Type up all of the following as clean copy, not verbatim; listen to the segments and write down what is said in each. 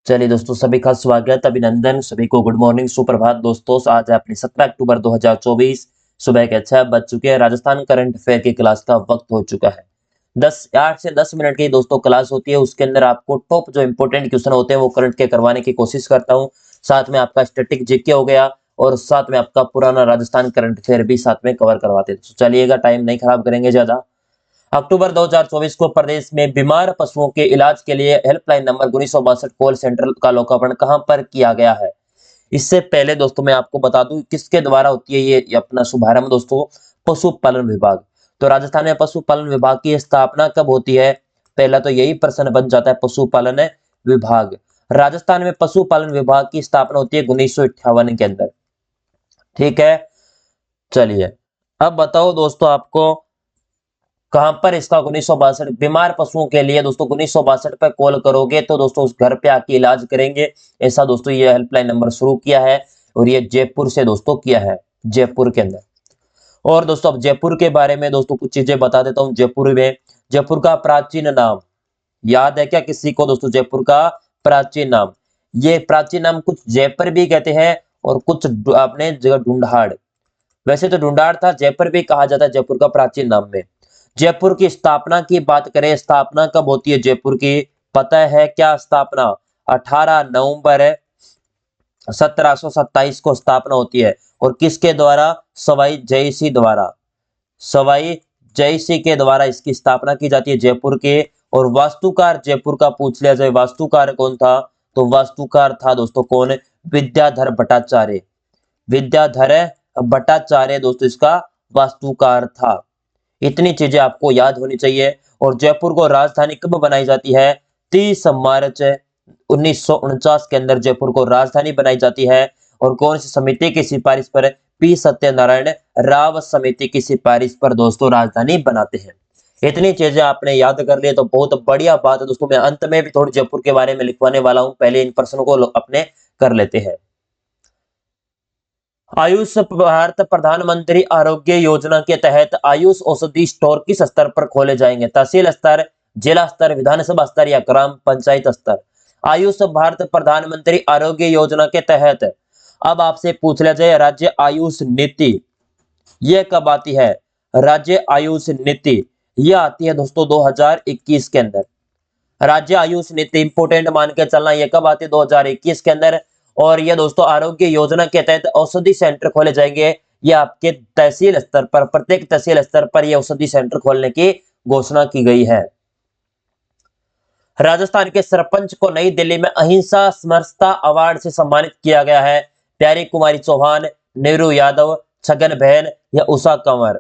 चलिए दोस्तों, सभी का स्वागत, अभिनंदन, सभी को गुड मॉर्निंग, सुप्रभात दोस्तों। आज है अपनी 17 अक्टूबर 2024, सुबह के 6 बज चुके हैं। राजस्थान करंट अफेयर की क्लास का वक्त हो चुका है। 8 से 10 मिनट की दोस्तों क्लास होती है। उसके अंदर आपको टॉप जो इंपॉर्टेंट क्वेश्चन होते हैं वो करंट के करवाने की कोशिश करता हूँ। साथ में आपका स्टैटिक जीके हो गया और साथ में आपका पुराना राजस्थान करंट अफेयर भी साथ में कवर करवाते हैं। तो चलिएगा, टाइम नहीं खराब करेंगे ज्यादा। अक्टूबर 2024 को प्रदेश में बीमार पशुओं के इलाज के लिए हेल्पलाइन नंबर 1962 कॉल सेंटर का लोकार्पण कहां पर किया गया है। इससे पहले दोस्तों मैं आपको बता दूं किसके द्वारा होती है ये अपना शुभारंभ दोस्तों, पशुपालन विभाग। तो राजस्थान में पशुपालन विभाग की स्थापना कब होती है? पहला तो यही प्रश्न बन जाता है, पशुपालन विभाग। राजस्थान में पशुपालन विभाग की स्थापना होती है 1958 के अंदर। ठीक है, चलिए अब बताओ दोस्तों आपको कहां पर इसका 1962 बीमार पशुओं के लिए दोस्तों 1962 पर कॉल करोगे तो दोस्तों उस घर पे आके इलाज करेंगे। ऐसा दोस्तों ये हेल्पलाइन नंबर शुरू किया है और ये जयपुर से दोस्तों किया है, जयपुर के अंदर। और दोस्तों अब जयपुर के बारे में दोस्तों कुछ चीजें बता देता हूं। जयपुर का प्राचीन नाम याद है क्या किसी को दोस्तों? जयपुर का प्राचीन नाम, ये प्राचीन नाम कुछ जयपुर भी कहते हैं और कुछ अपने जगह ढूंढाड़। वैसे तो ढूंढाड़ था, जयपुर भी कहा जाता है जयपुर का प्राचीन नाम में। जयपुर की स्थापना की बात करें, स्थापना कब होती है जयपुर की? पता है क्या स्थापना? 18 नवंबर 1727 को स्थापना होती है। और किसके द्वारा? सवाई जयसिंह द्वारा। सवाई जयसिंह के द्वारा इसकी स्थापना की जाती है जयपुर के। और वास्तुकार जयपुर का पूछ लिया जाए, वास्तुकार कौन था? तो वास्तुकार था दोस्तों कौन? विद्याधर भट्टाचार्य। विद्याधर भट्टाचार्य दोस्तों इसका वास्तुकार था। इतनी चीजें आपको याद होनी चाहिए। और जयपुर को राजधानी कब बनाई जाती है? 30 मार्च 1949 के अंदर जयपुर को राजधानी बनाई जाती है। और कौन सी समिति की सिफारिश पर? पी सत्यनारायण राव समिति की सिफारिश पर दोस्तों राजधानी बनाते हैं। इतनी चीजें आपने याद कर लिए तो बहुत बढ़िया बात है दोस्तों। मैं अंत में भी थोड़ी जयपुर के बारे में लिखवाने वाला हूं, पहले इन प्रश्नों को अपने कर लेते हैं। आयुष भारत प्रधानमंत्री आरोग्य योजना के तहत आयुष औषधि स्टोर किस स्तर पर खोले जाएंगे? तहसील स्तर, जिला स्तर, विधानसभा स्तर या ग्राम पंचायत स्तर? आयुष भारत प्रधानमंत्री आरोग्य योजना के तहत अब आपसे पूछ लिया जाए राज्य आयुष नीति यह कब आती है? राज्य आयुष नीति यह आती है दोस्तों 2021 के अंदर। राज्य आयुष नीति इंपोर्टेंट मान के चलना, यह कब आती है? 2021 के अंदर। और ये दोस्तों आरोग्य योजना के तहत औषधि सेंटर खोले जाएंगे। ये आपके तहसील स्तर पर, प्रत्येक तहसील स्तर पर ये औषधि सेंटर खोलने की घोषणा की गई है। राजस्थान के सरपंच को नई दिल्ली में अहिंसा समरसता अवार्ड से सम्मानित किया गया है। प्यारी कुमारी चौहान, नेहरू यादव, छगन बहन या उषा कंवर?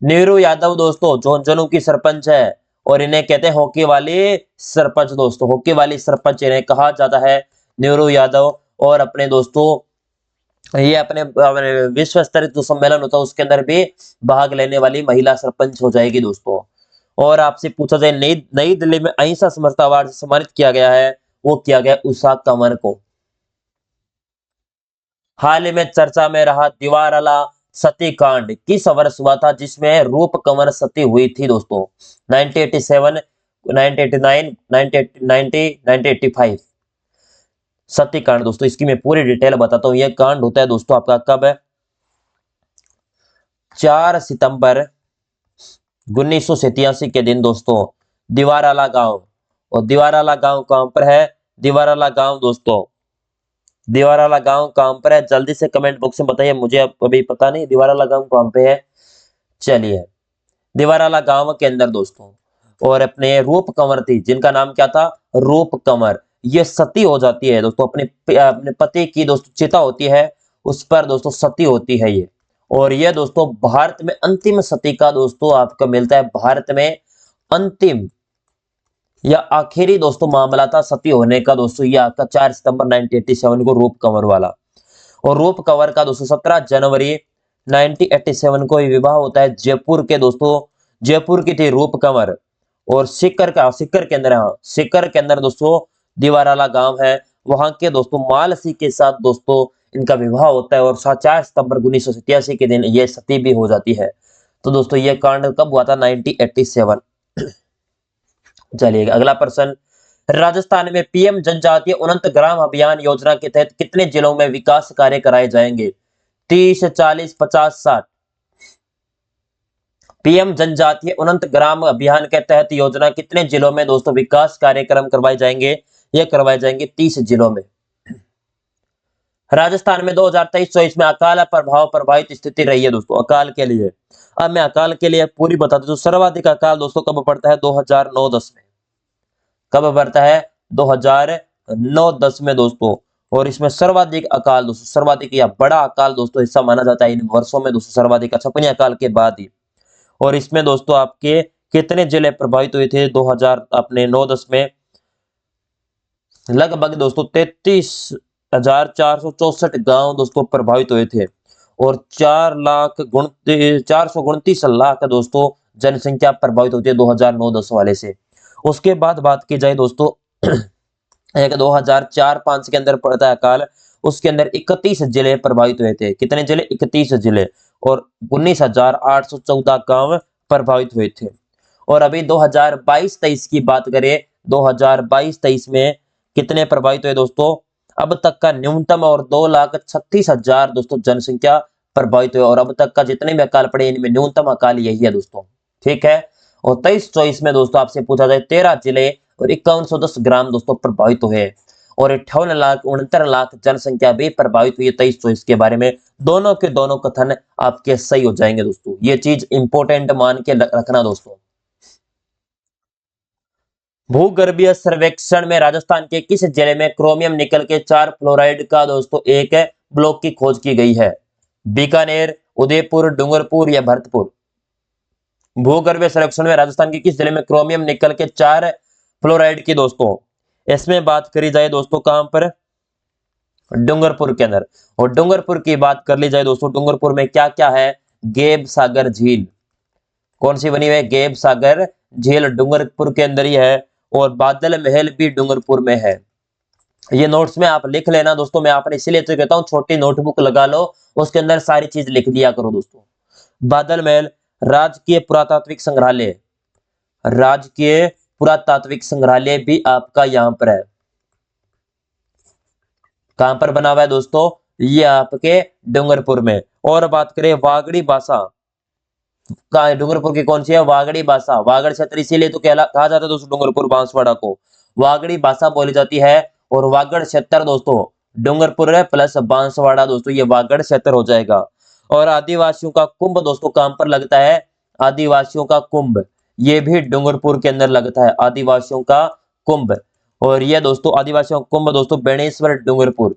नेहरू यादव दोस्तों झुंझुनू की सरपंच है और इन्हें कहते हैं हॉकी वाली सरपंच। दोस्तों हॉकी वाली सरपंच इन्हें कहा जाता है, नेहरू यादव। और अपने दोस्तों ये अपने विश्व स्तरीय जो सम्मेलन होता है उसके अंदर भी भाग लेने वाली महिला सरपंच हो जाएगी दोस्तों। और आपसे पूछा जाए नई दिल्ली में अहिंसा समरसता अवार्ड से सम्मानित किया गया है, वो किया गया उषा कंवर को। हाल ही में चर्चा में रहा दीवारवाला सती कांड किस वर्ष हुआ था जिसमें रूप कंवर सती हुई थी दोस्तों? 1987, 1989, 1990, 1985? सती कांड दोस्तों इसकी मैं पूरी डिटेल बताता हूं। यह कांड होता है दोस्तों आपका कब है? 4 सितंबर 1987 के दिन दोस्तों दीवारवाला गांव। और दीवारवाला गांव कहां पर है? दीवारवाला गांव दोस्तों, दीवारवाला गांव कहां पर है? जल्दी से कमेंट बॉक्स में बताइए, मुझे अभी पता नहीं दीवारवाला गांव कहां पे है। चलिए दीवारवाला गांव के अंदर दोस्तों और अपने रूप कंवर थी, जिनका नाम क्या था? रूप कंवर। ये सती हो जाती है दोस्तों, अपने पति की दोस्तों चिता होती है उस पर दोस्तों सती होती है ये। और ये दोस्तों भारत में अंतिम सती का दोस्तों आपको मिलता है, भारत में अंतिम या आखिरी दोस्तों मामला था सती होने का दोस्तों। ये आपका 4 सितंबर 1987 को रूप कंवर वाला। और रूप कंवर का दोस्तों 17 जनवरी 1987 को विवाह होता है जयपुर के दोस्तों, जयपुर की थी रूप कंवर। और सिक्कर के अंदर, हाँ सिक्कर के अंदर दोस्तों दीवारवाला गांव है, वहां के दोस्तों मालसी के साथ दोस्तों इनका विवाह होता है। और 4 सितंबर 1987 के दिन ये सती भी हो जाती है। तो दोस्तों ये कांड कब हुआ था? 1987। चलिए अगला प्रश्न, राजस्थान में पीएम जनजातीय उन्नत ग्राम अभियान योजना के तहत कितने जिलों में विकास कार्य कराए जाएंगे? 30, 40, 50, 60। पीएम जनजातीय उन्नत ग्राम अभियान के तहत योजना कितने जिलों में दोस्तों विकास कार्यक्रम करवाए जाएंगे? ये करवाए जाएंगे 30 जिलों में। राजस्थान में 2023-24 में अकाल प्रभाव प्रभावित स्थिति रही है दोस्तों, अकाल के लिए। अब मैं अकाल के लिए पूरी बता दूं, सर्वाधिक अकाल दोस्तों कब पड़ता है? 2009-10 में। कब पड़ता है? 2009-10 में दोस्तों। और इसमें सर्वाधिक अकाल दोस्तों, सर्वाधिक या बड़ा अकाल दोस्तों हिस्सा माना जाता है इन वर्षों में दोस्तों, सर्वाधिक छपनी अकाल के बाद ही। और इसमें दोस्तों आपके कितने जिले प्रभावित हुए थे 2009-10 में? लगभग दोस्तों 33,464 गांव दोस्तों प्रभावित हुए थे और 429 लाख दोस्तों जनसंख्या प्रभावित होती है 2009-10 वाले से। उसके बाद बात की जाए दोस्तों एक 2004-5 के अंदर पड़ता है अकाल, उसके अंदर 31 जिले प्रभावित हुए थे। कितने जिले? 31 जिले और 19,814 गांव प्रभावित हुए थे। और अभी 2022-23 की बात करें, 2022-23 में कितने प्रभावित हुए दोस्तों? अब तक का न्यूनतम और 2,36,000 दोस्तों जनसंख्या प्रभावित हुए और अब तक का जितने भी अकाल पड़े इनमें न्यूनतम अकाल यही है दोस्तों, ठीक है। और 23-24 में दोस्तों आपसे पूछा जाए 13 जिले और 5110 ग्राम दोस्तों प्रभावित हुए और 58,69,00,000 जनसंख्या भी प्रभावित हुई है 23-24 के बारे में। दोनों के दोनों कथन आपके सही हो जाएंगे दोस्तों, ये चीज इंपोर्टेंट मान के रखना दोस्तों। भूगर्भीय सर्वेक्षण में राजस्थान के किस जिले में क्रोमियम निकल के 4 फ्लोराइड का दोस्तों एक ब्लॉक की खोज की गई है? बीकानेर, उदयपुर, डूंगरपुर या भरतपुर? भूगर्भीय सर्वेक्षण में राजस्थान के किस जिले में क्रोमियम निकल के 4 फ्लोराइड की दोस्तों, इसमें बात करी जाए दोस्तों कहां पर? डूंगरपुर के अंदर। और डूंगरपुर की बात कर ली जाए दोस्तों, डूंगरपुर में क्या क्या है? गेब सागर झील। कौन सी बनी हुई है? गेब सागर झील डूंगरपुर के अंदर ही है। और बादल महल भी डूंगरपुर में है। ये नोट्स में आप लिख लेना दोस्तों, मैं आपने इसीलिए तो कहता हूं छोटी नोटबुक लगा लो, उसके अंदर सारी चीज लिख दिया करो दोस्तों। बादल महल राजकीय पुरातात्विक संग्रहालय, राजकीय पुरातात्विक संग्रहालय भी आपका यहां पर है। कहां पर बना हुआ है दोस्तों? ये आपके डूंगरपुर में। और बात करें वागड़ी भाषा, डूंगरपुर की कौन सी है? वागड़ी भाषा। वागड़ क्षेत्र इसीलिए तो कहा जाता है दोस्तों डूंगरपुर बांसवाड़ा को, वागड़ी भाषा बोली जाती है। और वागड़ क्षेत्र दोस्तों डूंगरपुर प्लस बांसवाड़ा दोस्तों, ये वागड़ क्षेत्र हो जाएगा। और आदिवासियों का कुंभ दोस्तों कहां पर लगता है? आदिवासियों का कुंभ ये भी डूंगरपुर के अंदर लगता है, आदिवासियों का कुंभ। और ये दोस्तों आदिवासियों का कुंभ दोस्तों बेणेश्वर डूंगरपुर,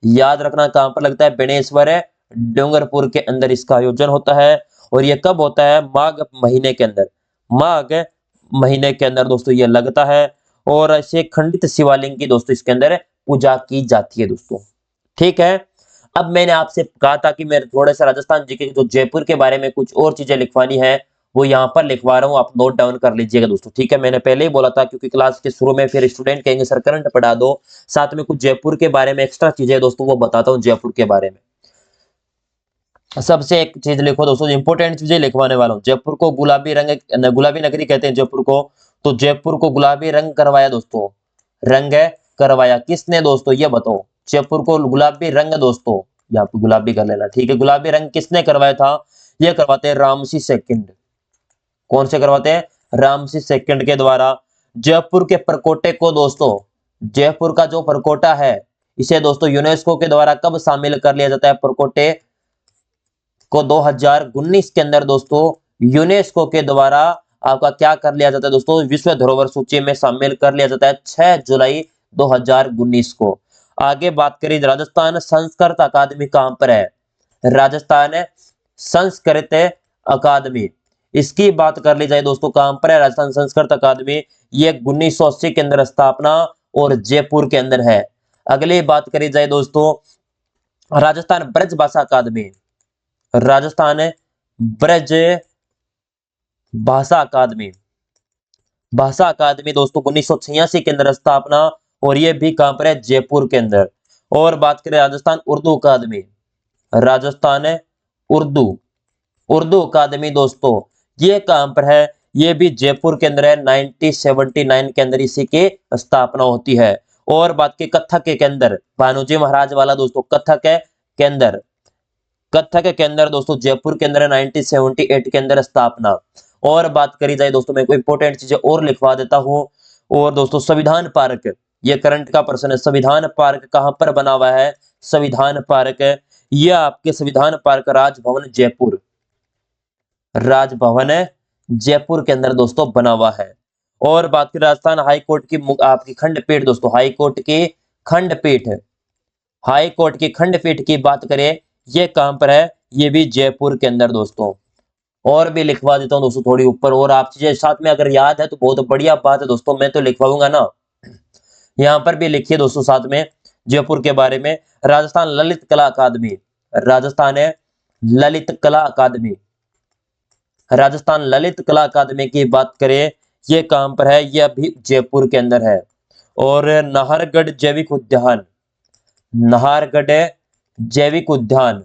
याद रखना कहां पर लगता है? बेणेश्वर डूंगरपुर के अंदर इसका आयोजन होता है। और ये कब होता है? माघ महीने के अंदर, माघ महीने के अंदर दोस्तों ये लगता है। और ऐसे खंडित शिवालिंग की दोस्तों इसके अंदर पूजा की जाती है दोस्तों, ठीक है। अब मैंने आपसे कहा था कि मैं थोड़ा सा राजस्थान जीके जो जयपुर के बारे में कुछ और चीजें लिखवानी है वो यहाँ पर लिखवा रहा हूँ, आप नोट डाउन कर लीजिएगा दोस्तों, ठीक है। मैंने पहले ही बोला था क्योंकि क्लास के शुरू में फिर स्टूडेंट कहेंगे सर करंट पढ़ा दो, साथ में कुछ जयपुर के बारे में एक्स्ट्रा चीजें दोस्तों वो बताता हूँ जयपुर के बारे में। सबसे एक चीज लिखो दोस्तों, इंपोर्टेंट चीजें लिखवाने वाला हूँ। जयपुर को गुलाबी रंग, गुलाबी नगरी कहते हैं जयपुर को, तो जयपुर को गुलाबी रंग करवाया दोस्तों, रंग करवाया किसने दोस्तों ये बताओ? जयपुर को गुलाबी रंग दोस्तों, यहाँ पे गुलाबी कर लेना, ठीक है। गुलाबी रंग किसने करवाया था? ये करवाते हैं रामसी सेकंड। कौन से करवाते हैं? रामसी सेकंड के द्वारा। जयपुर के परकोटे को दोस्तों, जयपुर का जो परकोटा है इसे दोस्तों यूनेस्को के द्वारा कब शामिल कर लिया जाता है? परकोटे को 2019 के अंदर दोस्तों यूनेस्को के द्वारा आपका क्या कर लिया जाता है दोस्तों? विश्व धरोहर सूची में शामिल कर लिया जाता है 6 जुलाई 2019 को। आगे बात करें राजस्थान संस्कृत अकादमी कहां पर है? राजस्थान संस्कृत अकादमी, इसकी बात कर ली जाए दोस्तों कहां पर है? राजस्थान संस्कृत अकादमी, ये 1980 के अंदर स्थापना और जयपुर के अंदर है। अगली बात करी जाए दोस्तों राजस्थान ब्रज भाषा अकादमी, राजस्थान ब्रज भाषा अकादमी, भाषा अकादमी दोस्तों 1986 के अंदर स्थापना और ये भी कहां पर है? जयपुर के अंदर। और बात करें राजस्थान उर्दू अकादमी, राजस्थान उर्दू, उर्दू अकादमी दोस्तों ये कहां पर है? ये भी जयपुर के अंदर है। 1979 के अंदर इसी की स्थापना होती है। और बात की कथक के अंदर भानुजी महाराज वाला दोस्तों, कथक के अंदर, कथक के अंदर दोस्तों जयपुर के अंदर 1978 के अंदर स्थापना। और बात करी जाए दोस्तों, मैं कोई इंपोर्टेंट चीजें और लिखवा देता हूं। और दोस्तों संविधान पार्क, ये करंट का प्रश्न है, संविधान पार्क कहां पर बना हुआ है? संविधान पार्क, ये आपके संविधान पार्क राजभवन जयपुर, राजभवन जयपुर के अंदर दोस्तों बना हुआ है। और बात करें राजस्थान हाई कोर्ट की, आपकी खंडपीठ दोस्तों, हाई कोर्ट की खंडपीठ, हाई कोर्ट की खंडपीठ की बात करें, ये कहां पर है? ये भी जयपुर के अंदर दोस्तों। और भी लिखवा देता हूं दोस्तों थोड़ी ऊपर, और आप चीजें साथ में अगर याद है तो बहुत बढ़िया बात है दोस्तों, मैं तो लिखवाऊंगा ना। यहां पर भी लिखिए दोस्तों साथ में जयपुर के बारे में। राजस्थान ललित कला अकादमी, राजस्थान है ललित कला अकादमी, राजस्थान ललित कला अकादमी की बात करें, ये कहां पर है? ये अभी जयपुर के अंदर है। और नाहरगढ़ जैविक उद्यान, नाहरगढ़ जैविक उद्यान,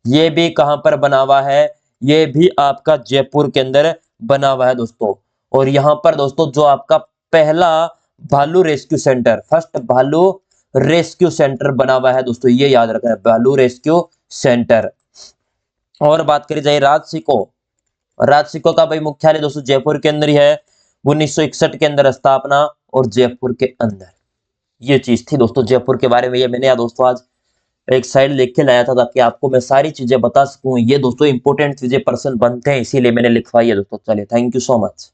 ये भी कहां पर बना हुआ है? ये भी आपका जयपुर के अंदर बना हुआ है दोस्तों। और यहां पर दोस्तों जो आपका पहला भालू रेस्क्यू सेंटर, फर्स्ट भालू रेस्क्यू सेंटर बना हुआ है दोस्तों, ये याद रखना है, भालू रेस्क्यू सेंटर। और बात करी जाए राजसिको, राजसिको का भाई मुख्यालय दोस्तों जयपुर के अंदर ही है। 1961 के अंदर स्थापना, और जयपुर के अंदर। ये चीज थी दोस्तों जयपुर के बारे में। ये मैंने दोस्तों आज एक साइड लिख के लाया था ताकि आपको मैं सारी चीजें बता सकूं। ये दोस्तों इंपॉर्टेंट चीजें पर्सन बनते हैं, इसीलिए मैंने लिखवाई है दोस्तों। चलिए, थैंक यू सो मच।